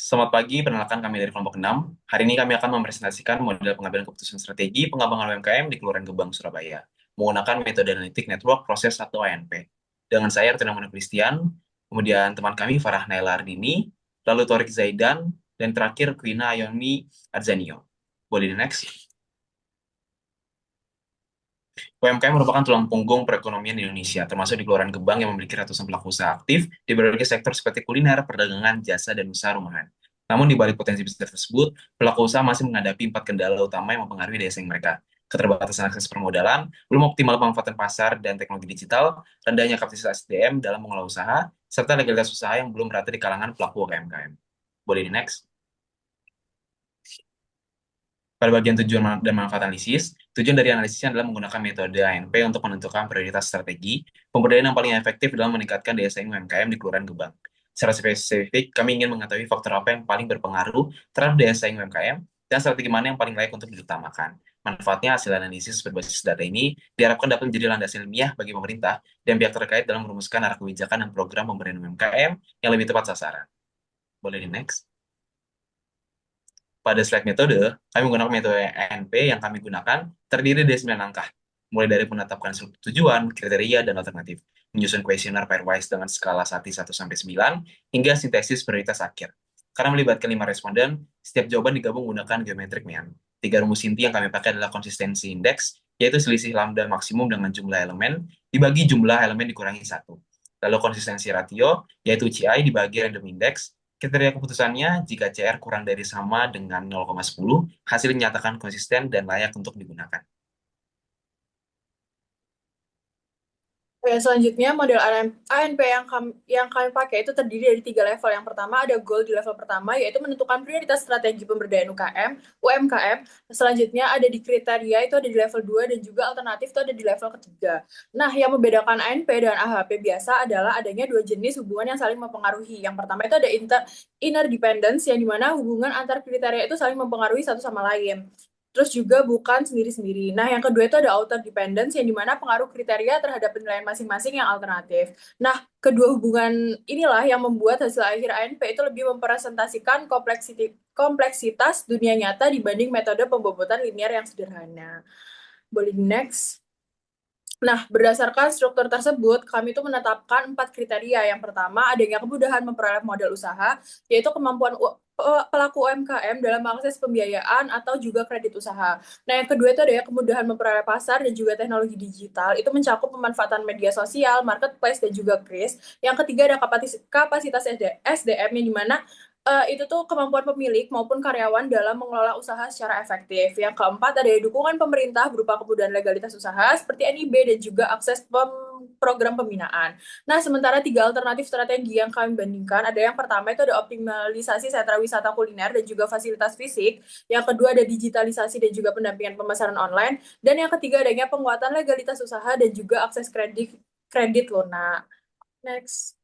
Selamat pagi, perkenalkan kami dari kelompok 6. Hari ini kami akan mempresentasikan model pengambilan keputusan strategi pengembangan UMKM di Kelurahan Gebang, Surabaya, menggunakan metode analitik network proses atau ANP. Dengan saya, Artina Manu Christian, kemudian teman kami Farah Naila Ardini, lalu Torik Zaidan, dan terakhir Quina Ayoni Arzanio. Boleh di next. UMKM merupakan tulang punggung perekonomian di Indonesia, termasuk di Kelurahan Gebang yang memiliki ratusan pelaku usaha aktif di berbagai sektor seperti kuliner, perdagangan, jasa, dan usaha rumahan. Namun di balik potensi bisnis tersebut, pelaku usaha masih menghadapi 4 kendala utama yang mempengaruhi daya saing mereka. Keterbatasan akses permodalan, belum optimal pemanfaatan pasar dan teknologi digital, rendahnya kapasitas SDM dalam mengelola usaha, serta legalitas usaha yang belum merata di kalangan pelaku UMKM. Boleh di next. Pada bagian tujuan dan manfaat analisis, tujuan dari analisisnya adalah menggunakan metode ANP untuk menentukan prioritas strategi, pemberdayaan yang paling efektif dalam meningkatkan daya saing UMKM di Kelurahan Gebang. Secara spesifik, kami ingin mengetahui faktor apa yang paling berpengaruh terhadap daya saing UMKM dan strategi mana yang paling layak untuk diutamakan. Manfaatnya hasil analisis berbasis data ini diharapkan dapat menjadi landasan ilmiah bagi pemerintah dan pihak terkait dalam merumuskan arah kebijakan dan program pemberdayaan UMKM yang lebih tepat sasaran. Boleh di next. Pada slide metode, kami menggunakan metode ANP yang kami gunakan terdiri dari 9 langkah, mulai dari menetapkan struktur tujuan, kriteria, dan alternatif, menyusun kuesioner pairwise dengan skala sati 1-9, hingga sintesis prioritas akhir. Karena melibatkan 5 responden, setiap jawaban digabung menggunakan geometric mean. 3 rumus inti yang kami pakai adalah konsistensi indeks, yaitu selisih lambda maksimum dengan jumlah elemen, dibagi jumlah elemen dikurangi 1. Lalu konsistensi ratio, yaitu CI dibagi random index, kriteria keputusannya, jika CR kurang dari sama dengan 0,10, hasil dinyatakan konsisten dan layak untuk digunakan. Oke, selanjutnya model ANP yang kami pakai itu terdiri dari 3 level. Yang pertama ada goal di level pertama, yaitu menentukan prioritas strategi pemberdayaan UMKM. Selanjutnya ada di kriteria, itu ada di level 2, dan juga alternatif itu ada di level ketiga. Nah, yang membedakan ANP dan AHP biasa adalah adanya 2 jenis hubungan yang saling mempengaruhi. Yang pertama itu ada inner dependence, yang dimana hubungan antar kriteria itu saling mempengaruhi satu sama lain. Terus juga bukan sendiri-sendiri. Nah, yang kedua itu ada outer dependence, yang dimana pengaruh kriteria terhadap penilaian masing-masing yang alternatif. Nah, kedua hubungan inilah yang membuat hasil akhir ANP itu lebih mempresentasikan kompleksitas dunia nyata dibanding metode pembobotan linear yang sederhana. Boleh next. Nah, berdasarkan struktur tersebut, kami itu menetapkan 4 kriteria. Yang pertama, adanya kemudahan memperoleh modal usaha, yaitu kemampuan pelaku UMKM dalam mengakses pembiayaan atau juga kredit usaha. Nah, yang kedua itu adanya kemudahan memperoleh pasar dan juga teknologi digital. Itu mencakup pemanfaatan media sosial, marketplace, dan juga kris. Yang ketiga ada kapasitas SDM, yang dimana itu tuh kemampuan pemilik maupun karyawan dalam mengelola usaha secara efektif. Yang keempat ada dukungan pemerintah berupa kemudahan legalitas usaha seperti NIB dan juga akses program pembinaan. Nah, sementara 3 alternatif strategi yang kami bandingkan, ada yang pertama itu ada optimalisasi sentra wisata kuliner dan juga fasilitas fisik. Yang kedua ada digitalisasi dan juga pendampingan pemasaran online. Dan yang ketiga adanya penguatan legalitas usaha dan juga akses kredit lunak. Next.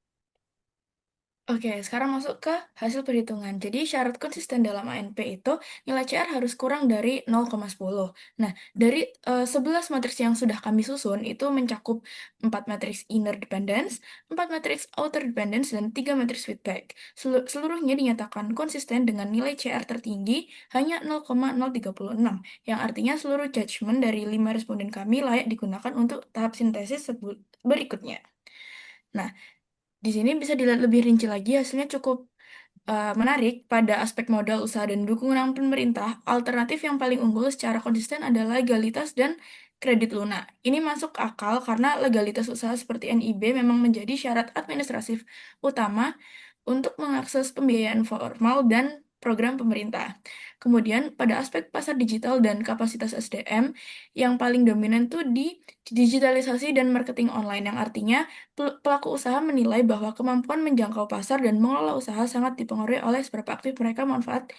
Oke, sekarang masuk ke hasil perhitungan. Jadi, syarat konsisten dalam ANP itu nilai CR harus kurang dari 0,10. Nah, dari 11 matriks yang sudah kami susun, itu mencakup 4 matriks inner dependence, 4 matriks outer dependence, dan 3 matriks feedback. Seluruhnya dinyatakan konsisten dengan nilai CR tertinggi hanya 0,036, yang artinya seluruh judgement dari 5 responden kami layak digunakan untuk tahap sintesis berikutnya. Nah, di sini bisa dilihat lebih rinci lagi, hasilnya cukup menarik pada aspek modal usaha dan dukungan pemerintah. Alternatif yang paling unggul secara konsisten adalah legalitas dan kredit lunak. Ini masuk akal karena legalitas usaha seperti NIB memang menjadi syarat administratif utama untuk mengakses pembiayaan formal dan program pemerintah. Kemudian, pada aspek pasar digital dan kapasitas SDM, yang paling dominan tuh di digitalisasi dan marketing online, yang artinya pelaku usaha menilai bahwa kemampuan menjangkau pasar dan mengelola usaha sangat dipengaruhi oleh seberapa aktif mereka manfaat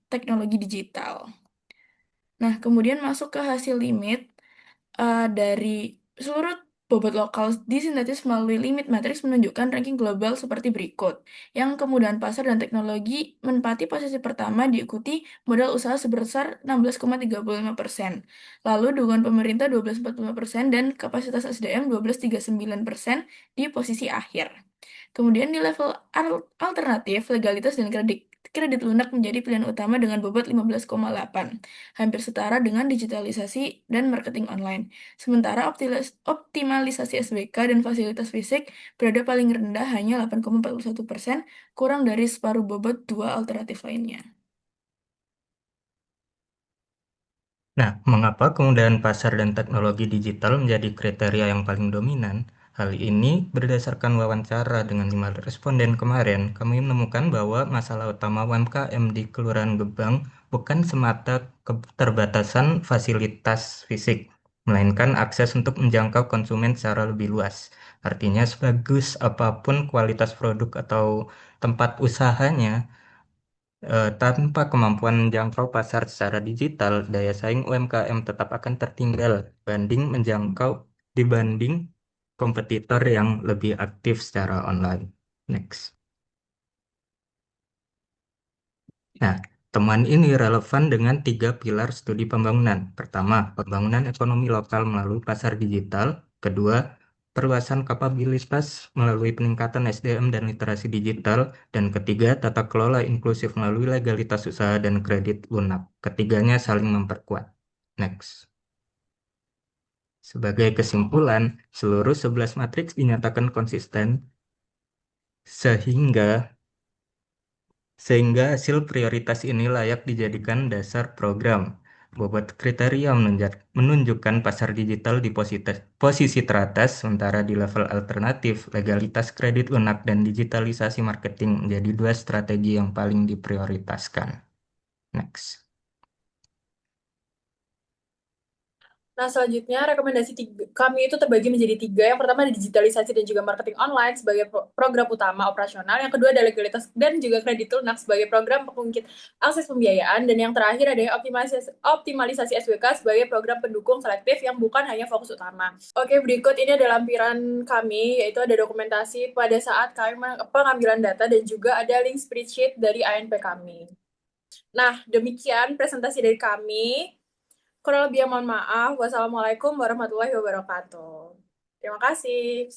teknologi digital. Nah, kemudian masuk ke hasil limit dari seluruh bobot lokal disintetis melalui limit matriks menunjukkan ranking global seperti berikut. Yang kemudahan pasar dan teknologi menempati posisi pertama diikuti modal usaha sebesar 16,35%. Lalu dukungan pemerintah 12,45% dan kapasitas SDM 12,39% di posisi akhir. Kemudian di level alternatif, legalitas dan kredit lunak menjadi pilihan utama dengan bobot 15,8, hampir setara dengan digitalisasi dan marketing online. Sementara optimalisasi SBK dan fasilitas fisik berada paling rendah hanya 8,41%, kurang dari separuh bobot dua alternatif lainnya. Nah, mengapa kemudahan pasar dan teknologi digital menjadi kriteria yang paling dominan? Hal ini berdasarkan wawancara dengan 5 responden kemarin, kami menemukan bahwa masalah utama UMKM di Kelurahan Gebang bukan semata keterbatasan fasilitas fisik, melainkan akses untuk menjangkau konsumen secara lebih luas. Artinya, sebagus apapun kualitas produk atau tempat usahanya, tanpa kemampuan menjangkau pasar secara digital, daya saing UMKM tetap akan tertinggal dibanding kompetitor yang lebih aktif secara online. Next. Nah, temuan ini relevan dengan 3 pilar studi pembangunan. Pertama, pembangunan ekonomi lokal melalui pasar digital. Kedua, perluasan kapabilitas melalui peningkatan SDM dan literasi digital. Dan ketiga, tata kelola inklusif melalui legalitas usaha dan kredit lunak. Ketiganya saling memperkuat. Next. Sebagai kesimpulan, seluruh 11 matriks dinyatakan konsisten sehingga hasil prioritas ini layak dijadikan dasar program. Bobot kriteria menunjukkan pasar digital di posisi teratas, sementara di level alternatif, legalitas kredit lunak dan digitalisasi marketing menjadi dua strategi yang paling diprioritaskan. Next. Nah, selanjutnya rekomendasi kami itu terbagi menjadi 3. Yang pertama ada digitalisasi dan juga marketing online sebagai program utama operasional. Yang kedua ada legalitas dan juga kredit lunak sebagai program pengungkit akses pembiayaan. Dan yang terakhir ada optimalisasi SWK sebagai program pendukung selektif yang bukan hanya fokus utama. Oke, berikut ini ada lampiran kami, yaitu ada dokumentasi pada saat kami pengambilan data dan juga ada link spreadsheet dari ANP kami. Nah, demikian presentasi dari kami. Kurang lebih mohon maaf. Wassalamualaikum warahmatullahi wabarakatuh. Terima kasih.